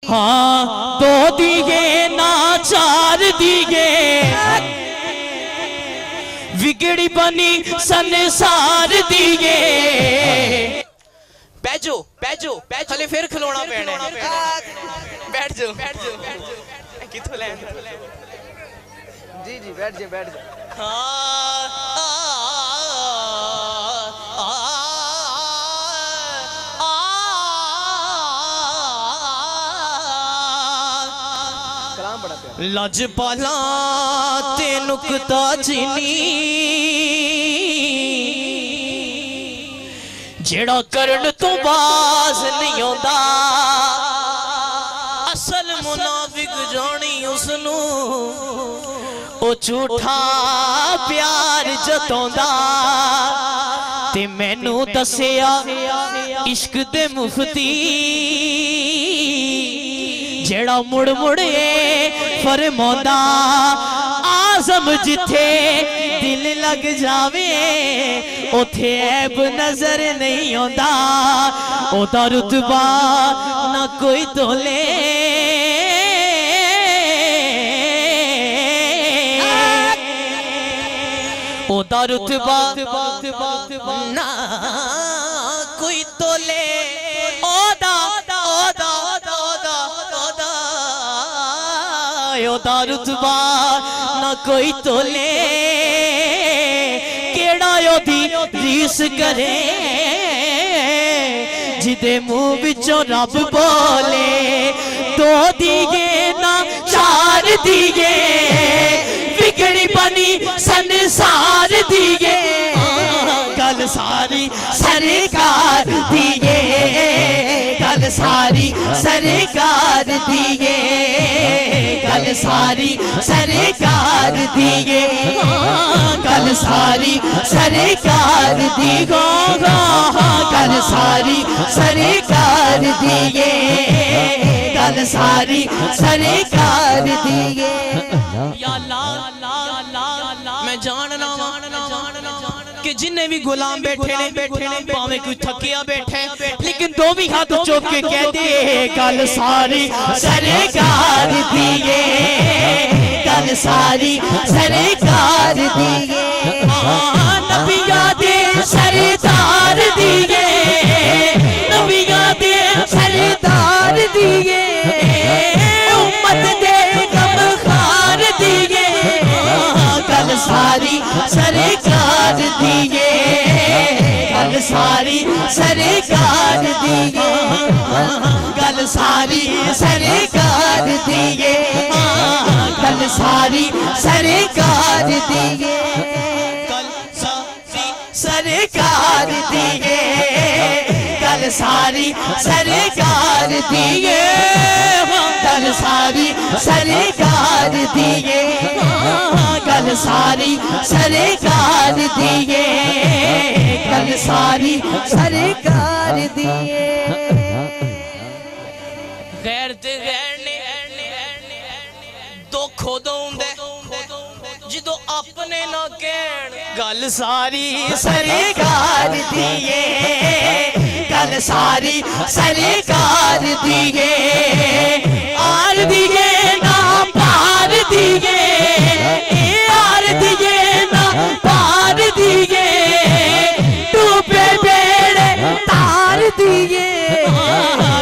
हाँ दो दिए ना चार दिए बिगड़ी बनी संसार दिए। बैठो बैठो बैठो हले फिर खिलौना पैना है। बैठ जाओ किथों ले जी जी बैठ जाओ बैठ जाओ। लजपाला ते नुकता चीनी जेड़ा करन तो बाज नहीं आंदा असल मुनाफिक जानी उसनू ओ झूठा प्यार जतांदा ते मैनू दसिया इश्क दे मुफ्ती जेड़ा मुड़ मुड़े फरमांदा आज़म जिथे दिल लग जावे उथे ऐब नजर नहीं आंदा ओदा रुतबा ना कोई तोले ओदा रुतबा ना कोई तोले ओदा ओदा रुतबा ना कोई तोले केड़ा ओदी रीस करे जिदे मुंह विचों रब बोले दो दिए ना चार दिए बिगड़ी बनी संसार दिए गल सारी सरकार दिए गल सारी सरकार दिए गल सारी सरकार दिए गल सारी सरकार दिए गल सारी सरकार दिए गल सारी सरकार दिए। मैं जानना कि जिन्ने भी गुलाम बैठे ने भावे कोई थकिया बैठे लेकिन दो भी हाथ चुक के कहते गल सारी सरकार दिए गल सारी सरकार दिए नबिया दे सरदार दिए नबिया दे सरदार दिए उम्मत दे गमखार दिए गल सारी सरकार दिए गल सारी सरकार दिए गल सारी सरकार दिए गल सारी सरकार दिए सरकार दिए गल सारी सरकार दिए गल सारी सरकार दिए गल सारी सरकार दिए गल सारी सरकार दिए। गैर ते गैर ने दुख उदों हुंदा जिदों अपने ना कहण गल सारी सरकार दिए गल सारी सरकार दिए